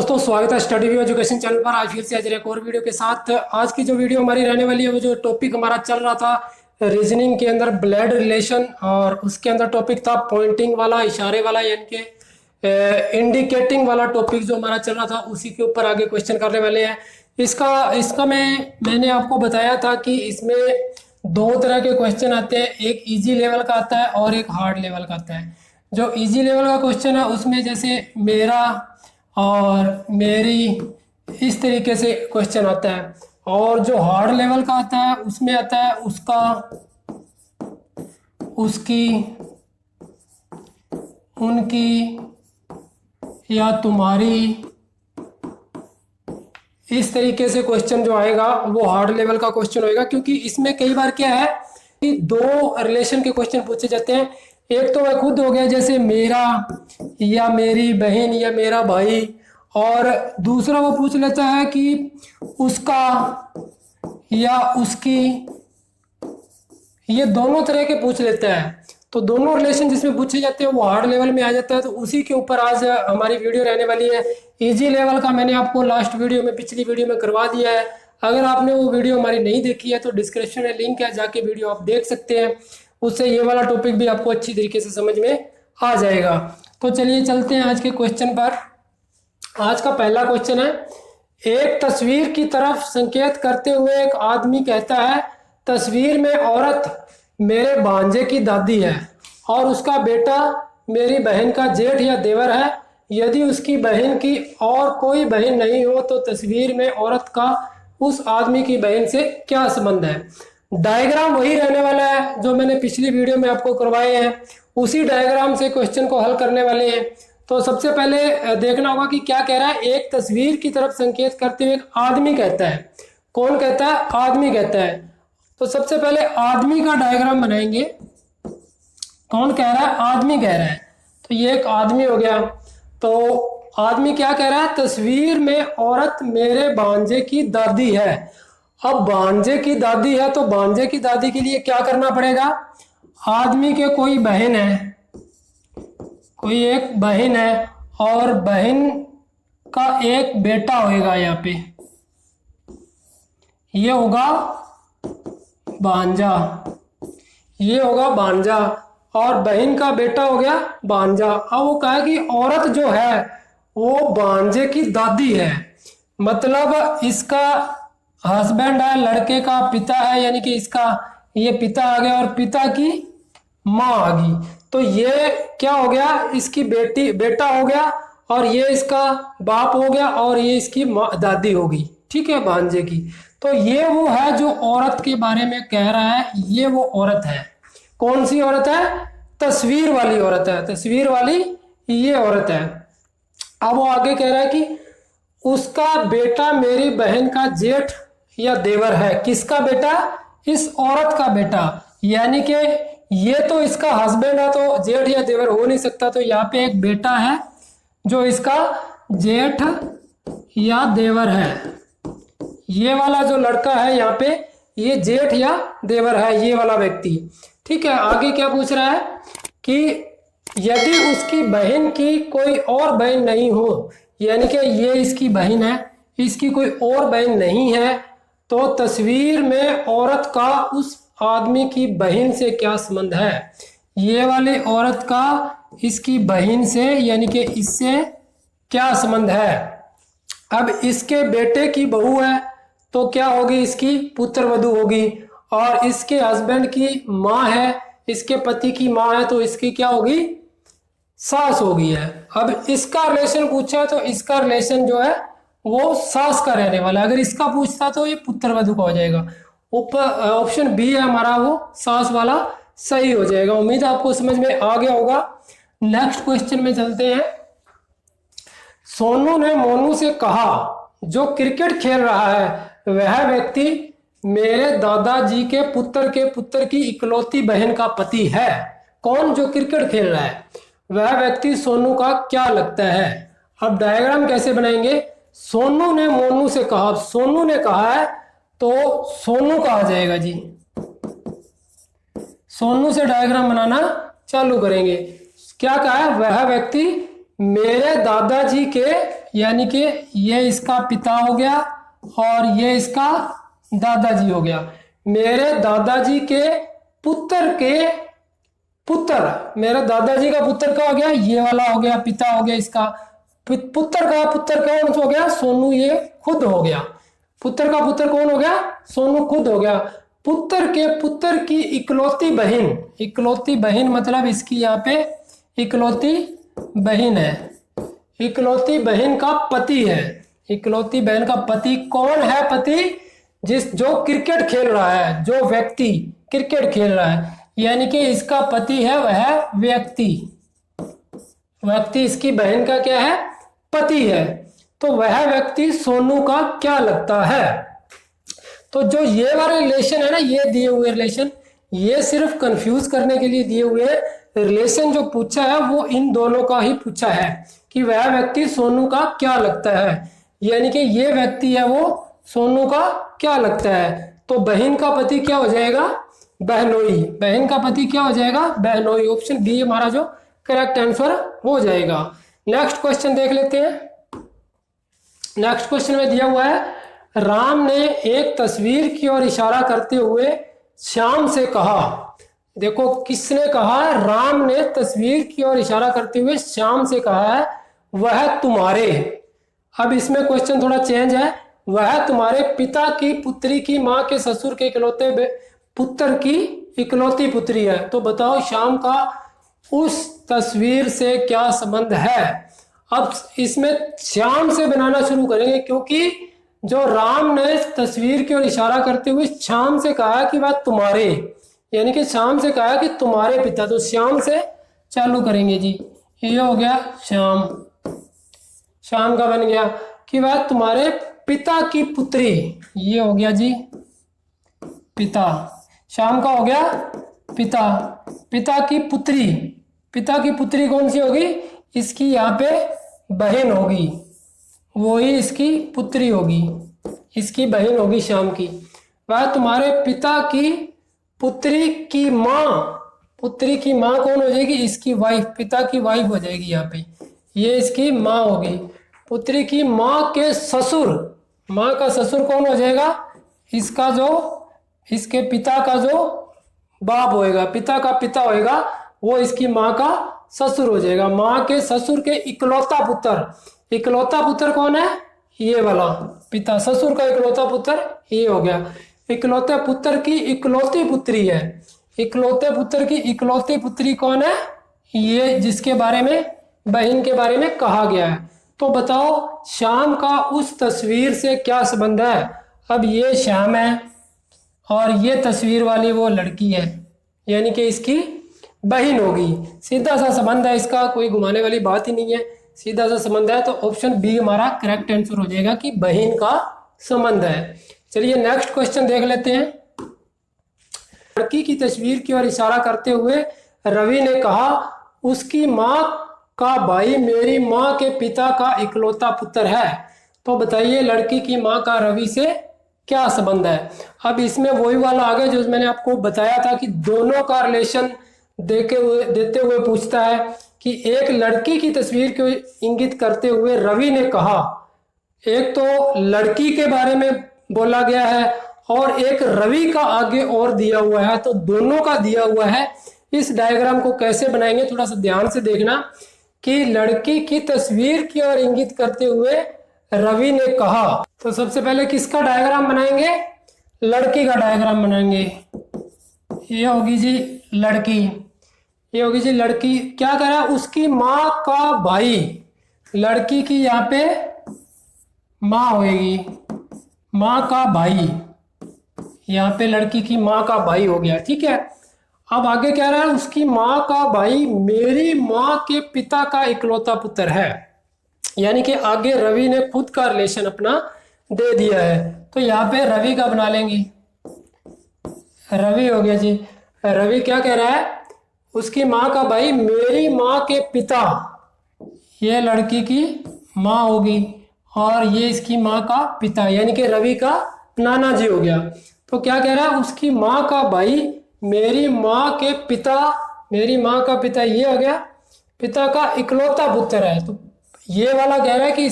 दोस्तों, स्वागत है स्टडी व्यू एजुकेशन चैनल पर। आज फिर से हाजिर एक और वीडियो के साथ। आज की जो वीडियो हमारी रहने वाली है वो जो टॉपिक हमारा चल रहा था रीजनिंग के अंदर ब्लड रिलेशन, और उसके अंदर टॉपिक था पॉइंटिंग वाला, इशारे वाला, यानी कि इंडिकेटिंग वाला टॉपिक जो हमारा चल रहा था, उसी के ऊपर आगे क्वेश्चन करने वाले हैं। इसका मैंने आपको बताया था कि इसमें दो तरह के क्वेश्चन आते हैं, एक इजी लेवल का आता है और एक हार्ड लेवल का आता है। जो इजी लेवल का क्वेश्चन है उसमें जैसे मेरा और मेरी इस तरीके से क्वेश्चन आता है, और जो हार्ड लेवल का आता है उसमें आता है उसका, उसकी, उनकी या तुम्हारी, इस तरीके से क्वेश्चन जो आएगा वो हार्ड लेवल का क्वेश्चन होएगा। क्योंकि इसमें कई बार क्या है कि दो रिलेशन के क्वेश्चन पूछे जाते हैं। एक तो वह खुद हो गया जैसे मेरा या मेरी बहन या मेरा भाई, और दूसरा वो पूछ लेता है कि उसका या उसकी, ये दोनों तरह के पूछ लेता है। तो दोनों रिलेशन जिसमें पूछे जाते हैं वो हार्ड लेवल में आ जाता है। तो उसी के ऊपर आज हमारी वीडियो रहने वाली है। इजी लेवल का मैंने आपको लास्ट वीडियो में, पिछली वीडियो में करवा दिया है। अगर आपने वो वीडियो हमारी नहीं देखी है तो डिस्क्रिप्शन में लिंक है, जाके वीडियो आप देख सकते हैं। उससे ये वाला टॉपिक भी आपको अच्छी तरीके से समझ में आ जाएगा। तो चलिए चलते हैं आज के क्वेश्चन पर। आज का पहला क्वेश्चन है, एक तस्वीर की तरफ संकेत करते हुए एक आदमी कहता है, तस्वीर में औरत मेरे भांजे की दादी है और उसका बेटा मेरी बहन का जेठ या देवर है। यदि उसकी बहन की और कोई बहन नहीं हो तो तस्वीर में औरत का उस आदमी की बहन से क्या संबंध है। डायग्राम वही रहने वाला है जो मैंने पिछली वीडियो में आपको करवाए हैं, उसी डायग्राम से क्वेश्चन को हल करने वाले हैं। तो सबसे पहले देखना होगा कि क्या कह रहा है। एक तस्वीर की तरफ संकेत करते हुए एक आदमी कहता है। कौन कहता है? आदमी कहता है। तो सबसे पहले आदमी का डायग्राम बनाएंगे। कौन कह रहा है? आदमी कह रहा है। तो ये एक आदमी हो गया। तो आदमी क्या कह रहा है? तस्वीर में औरत मेरे भांजे की दादी है। अब भांजे की दादी है तो भांजे की दादी के लिए क्या करना पड़ेगा? आदमी के कोई बहन है, कोई एक बहन है, और बहन का एक बेटा होएगा। यहाँ पे ये होगा भांजा, ये होगा भांजा, और बहन का बेटा हो गया भांजा। अब वो कहा कि औरत जो है वो भांजे की दादी है, मतलब इसका हस्बैंड है, लड़के का पिता है, यानी कि इसका ये पिता आ गया और पिता की माँ आ गई। तो ये क्या हो गया? इसकी बेटा हो गया, और ये इसका बाप हो गया, और ये इसकी माँ दादी होगी। ठीक है, भांजे की। तो ये वो है जो औरत के बारे में कह रहा है। ये वो औरत है। कौन सी औरत है? तस्वीर वाली औरत है। तस्वीर वाली ये औरत है। अब वो आगे कह रहा है कि उसका बेटा मेरी बहन का जेठ या देवर है। किसका बेटा? इस औरत का बेटा। यानी कि ये तो इसका हस्बैंड है तो जेठ या देवर हो नहीं सकता। तो यहाँ पे एक बेटा है जो इसका जेठ या देवर है। ये वाला जो लड़का है यहाँ पे, ये जेठ या देवर है, ये वाला व्यक्ति। ठीक है, आगे क्या पूछ रहा है कि यदि उसकी बहन की कोई और बहन नहीं हो, यानी कि ये इसकी बहन है, इसकी कोई और बहन नहीं है, तो तस्वीर में औरत का उस आदमी की बहन से क्या संबंध है। ये वाली औरत का इसकी बहन से, यानी कि इससे क्या संबंध है। अब इसके बेटे की बहू है तो क्या होगी? इसकी पुत्र वधू होगी। और इसके हस्बैंड की माँ है, इसके पति की माँ है, तो इसकी क्या होगी? सास होगी है। अब इसका रिलेशन पूछा है तो इसका रिलेशन जो है वो सास का रहने वाला है। अगर इसका पूछता तो ये पुत्र वधू का हो जाएगा। ऊपर ऑप्शन बी है हमारा, वो सास वाला सही हो जाएगा। उम्मीद है आपको समझ में आ गया होगा। नेक्स्ट क्वेश्चन में चलते हैं। सोनू ने मोनू से कहा, जो क्रिकेट खेल रहा है वह व्यक्ति मेरे दादाजी के पुत्र की इकलौती बहन का पति है। कौन? जो क्रिकेट खेल रहा है वह व्यक्ति सोनू का क्या लगता है। अब डायग्राम कैसे बनाएंगे? सोनू ने मोनू से कहा, सोनू ने कहा है तो सोनू का आ जाएगा जी। सोनू से डायग्राम बनाना चालू करेंगे। क्या कहा है? वह व्यक्ति मेरे दादाजी के यानी कि ये इसका पिता हो गया और ये इसका दादाजी हो गया। मेरे दादाजी के पुत्र मेरे दादाजी का पुत्र क्या हो गया, ये वाला हो गया, पिता हो गया इसका। पुत्र कौन हो गया, सोनू ये खुद हो गया। पुत्र का पुत्र कौन हो गया, सोनू खुद हो गया। पुत्र के पुत्र की इकलौती बहन मतलब इसकी यहाँ पे इकलौती बहन है। इकलौती बहन का पति है। इकलौती बहन का पति कौन है, पति जो क्रिकेट खेल रहा है, जो व्यक्ति क्रिकेट खेल रहा है, यानी कि इसका पति है वह व्यक्ति इसकी बहन का क्या है, पति है। तो वह व्यक्ति सोनू का क्या लगता है। तो जो ये वाला रिलेशन है ना, ये दिए हुए रिलेशन, ये सिर्फ कंफ्यूज करने के लिए दिए हुए रिलेशन जो पूछा है वो इन दोनों का ही पूछा है कि वह व्यक्ति सोनू का क्या लगता है, यानी कि ये व्यक्ति है वो सोनू का क्या लगता है। तो बहन का पति क्या हो जाएगा, बहनोई। बहन का पति क्या हो जाएगा, बहनोई। ऑप्शन बी हमारा जो करेक्ट आंसर हो जाएगा। नेक्स्ट क्वेश्चन देख लेते हैं। नेक्स्ट क्वेश्चन में दिया हुआ है, राम ने एक तस्वीर की ओर इशारा करते हुए श्याम से कहा। देखो किसने कहा, राम ने तस्वीर की ओर इशारा करते हुए श्याम से कहा है वह तुम्हारे। अब इसमें क्वेश्चन थोड़ा चेंज है, वह तुम्हारे पिता की पुत्री की माँ के ससुर के इकलौते पुत्र की इकलौती पुत्री है। तो बताओ श्याम का उस तस्वीर से क्या संबंध है। अब इसमें श्याम से बनाना शुरू करेंगे, क्योंकि जो राम ने तस्वीर की ओर इशारा करते हुए श्याम से कहा कि वह तुम्हारे, यानी कि श्याम से कहा कि तुम्हारे पिता, तो श्याम से चालू करेंगे जी। ये हो गया श्याम का बन गया कि वह तुम्हारे पिता की पुत्री, ये हो गया जी पिता। श्याम का हो गया पिता की पुत्री कौन सी होगी, इसकी यहाँ पे बहन होगी, वो ही इसकी पुत्री होगी, इसकी बहन होगी श्याम की। वह तुम्हारे पिता की पुत्री की माँ कौन हो जाएगी, इसकी वाइफ, पिता की वाइफ हो जाएगी यहाँ पे, ये इसकी माँ होगी। पुत्री की माँ के ससुर, माँ का ससुर कौन हो जाएगा, इसका जो इसके पिता का जो बाप होएगा, पिता का पिता होएगा, वो इसकी माँ का ससुर हो जाएगा। माँ के ससुर के इकलौता पुत्र कौन है, ये वाला पिता। ससुर का इकलौता पुत्र ये हो गया। इकलौते पुत्र की इकलौती पुत्री है। इकलौते पुत्र की इकलौती पुत्री कौन है, ये जिसके बारे में, बहन के बारे में कहा गया है। तो बताओ श्याम का उस तस्वीर से क्या संबंध है। अब ये श्याम है और ये तस्वीर वाली वो लड़की है, यानी कि इसकी बहन होगी। सीधा सा संबंध है इसका, कोई घुमाने वाली बात ही नहीं है, सीधा सा संबंध है। तो ऑप्शन बी हमारा करेक्ट आंसर हो जाएगा कि बहन का संबंध है। चलिए नेक्स्ट क्वेश्चन देख लेते हैं। लड़की की तस्वीर की ओर इशारा करते हुए रवि ने कहा उसकी माँ का भाई मेरी माँ के पिता का इकलौता पुत्र है। तो बताइए लड़की की माँ का रवि से क्या संबंध है। अब इसमें वही वाला आ गया जो मैंने आपको बताया था कि दोनों का रिलेशन देते हुए पूछता है कि एक लड़की की तस्वीर को इंगित करते हुए रवि ने कहा। एक तो लड़की के बारे में बोला गया है और एक रवि का आगे और दिया हुआ है, तो दोनों का दिया हुआ है। इस डायग्राम को कैसे बनाएंगे थोड़ा सा ध्यान से देखना कि लड़की की तस्वीर की ओर इंगित करते हुए रवि ने कहा। तो सबसे पहले किसका डायग्राम बनाएंगे, लड़की का डायग्राम बनाएंगे। ये होगी जी लड़की, ये होगी जी लड़की। क्या करा, उसकी माँ का भाई, लड़की की यहाँ पे माँ होगी, माँ का भाई, यहाँ पे लड़की की माँ का भाई हो गया, ठीक है। अब आगे क्या रहा है, उसकी माँ का भाई मेरी माँ के पिता का इकलौता पुत्र है, यानी कि आगे रवि ने खुद का रिलेशन अपना दे दिया है। तो यहाँ पे रवि का बना लेंगे, रवि हो गया जी। रवि क्या कह रहा है, उसकी माँ का भाई मेरी माँ के पिता, ये लड़की की माँ होगी और ये इसकी माँ का पिता, यानी कि रवि का नाना जी हो गया। तो क्या कह रहा है, उसकी माँ का भाई मेरी माँ के पिता, मेरी माँ का पिता ये हो गया, पिता का इकलौता पुत्र है। तो ये वाला कह रहा है कि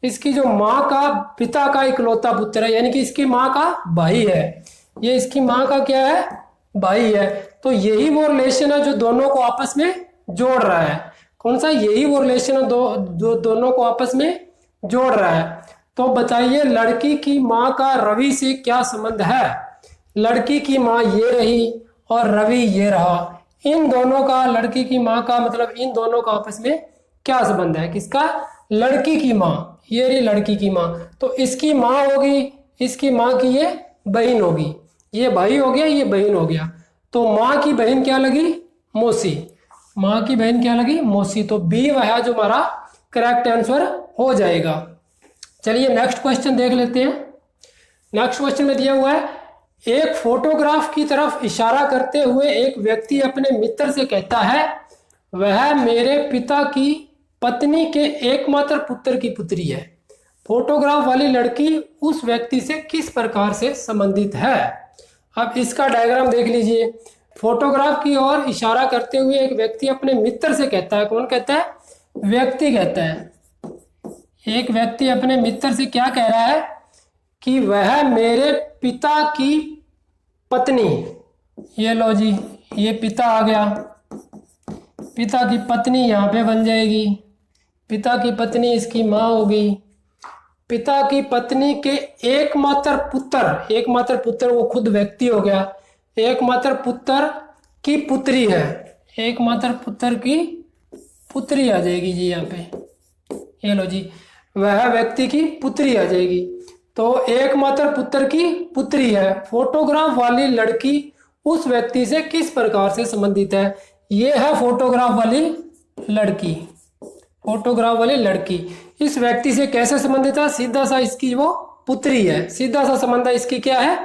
इसकी जो माँ का पिता का इकलौता पुत्र है, यानी कि इसकी माँ का भाई है, ये इसकी माँ का क्या है, भाई है। तो यही वो रिलेशन है जो दोनों को आपस में जोड़ रहा है। कौन सा? यही वो रिलेशन है जो दोनों को आपस में जोड़ रहा है। तो बताइए लड़की की माँ का रवि से क्या संबंध है? लड़की की माँ ये रही और रवि ये रहा, इन दोनों का, लड़की की माँ का मतलब इन दोनों का आपस में क्या संबंध है? किसका? लड़की की माँ, ये रही लड़की की माँ, तो इसकी माँ होगी, इसकी माँ की ये बहन होगी, ये भाई हो गया, ये बहन हो गया। तो माँ की बहन क्या लगी? मौसी। माँ की बहन क्या लगी? मौसी। तो बी वह जो हमारा करेक्ट आंसर हो जाएगा। चलिए नेक्स्ट क्वेश्चन देख लेते हैं। नेक्स्ट क्वेश्चन में दिया हुआ है, एक फोटोग्राफ की तरफ इशारा करते हुए एक व्यक्ति अपने मित्र से कहता है, वह मेरे पिता की पत्नी के एकमात्र पुत्र की पुत्री है। फोटोग्राफ वाली लड़की उस व्यक्ति से किस प्रकार से संबंधित है? अब इसका डायग्राम देख लीजिए। फोटोग्राफ की ओर इशारा करते हुए एक व्यक्ति अपने मित्र से कहता है, कौन कहता है? व्यक्ति कहता है। एक व्यक्ति अपने मित्र से क्या कह रहा है कि वह मेरे पिता की पत्नी, ये लो जी, ये पिता आ गया, पिता की पत्नी यहाँ पे बन जाएगी, पिता की पत्नी इसकी माँ होगी, पिता की पत्नी के एकमात्र पुत्र वो खुद व्यक्ति हो गया, एकमात्र पुत्र की पुत्री है, एकमात्र पुत्र की पुत्री आ जाएगी जी यहाँ पे, ये लो जी, वह व्यक्ति की पुत्री आ जाएगी। तो एकमात्र पुत्र की पुत्री है। फोटोग्राफ वाली लड़की उस व्यक्ति से किस प्रकार से संबंधित है? ये है फोटोग्राफ वाली लड़की। फोटोग्राफ वाली लड़की इस व्यक्ति से कैसे संबंधित है? सीधा सा इसकी वो पुत्री है, सीधा सा संबंध है, इसकी क्या है?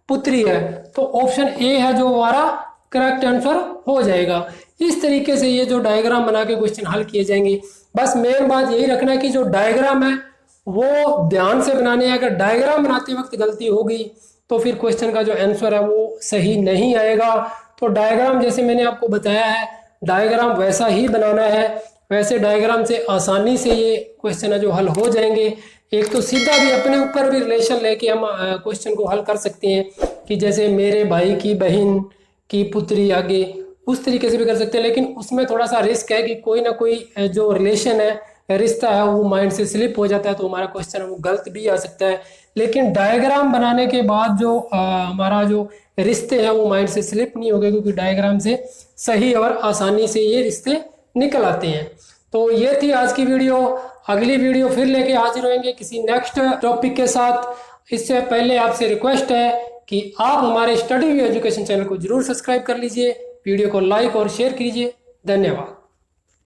पुत्री है। तो ऑप्शन ए है जो हमारा करेक्ट आंसर हो जाएगा। इस तरीके से ये जो डायग्राम बना के क्वेश्चन हल किए जाएंगे। बस मेन बात यही रखना है कि जो डायग्राम है वो ध्यान से बनाने हैं। अगर डायग्राम बनाते वक्त गलती होगी तो फिर क्वेश्चन का जो आंसर है वो सही नहीं आएगा। तो डायग्राम जैसे मैंने आपको बताया है, डायग्राम वैसा ही बनाना है, वैसे डायग्राम से आसानी से ये क्वेश्चन है जो हल हो जाएंगे। एक तो सीधा भी अपने ऊपर भी रिलेशन लेके हम क्वेश्चन को हल कर सकते हैं कि जैसे मेरे भाई की बहन की पुत्री आगे, उस तरीके से भी कर सकते हैं। लेकिन उसमें थोड़ा सा रिस्क है कि कोई ना कोई जो रिलेशन है, रिश्ता है, वो माइंड से स्लिप हो जाता है, तो हमारा क्वेश्चन वो गलत भी आ सकता है। लेकिन डायग्राम बनाने के बाद जो हमारा जो रिश्ते हैं वो माइंड से स्लिप नहीं हो गए, क्योंकि डायग्राम से सही और आसानी से ये रिश्ते निकल आते हैं। तो ये थी आज की वीडियो। अगली वीडियो फिर लेके हाजिर होंगे किसी नेक्स्ट टॉपिक के साथ। इससे पहले आपसे रिक्वेस्ट है कि आप हमारे स्टडी व्यू एजुकेशन चैनल को जरूर सब्सक्राइब कर लीजिए, वीडियो को लाइक और शेयर कीजिए। धन्यवाद।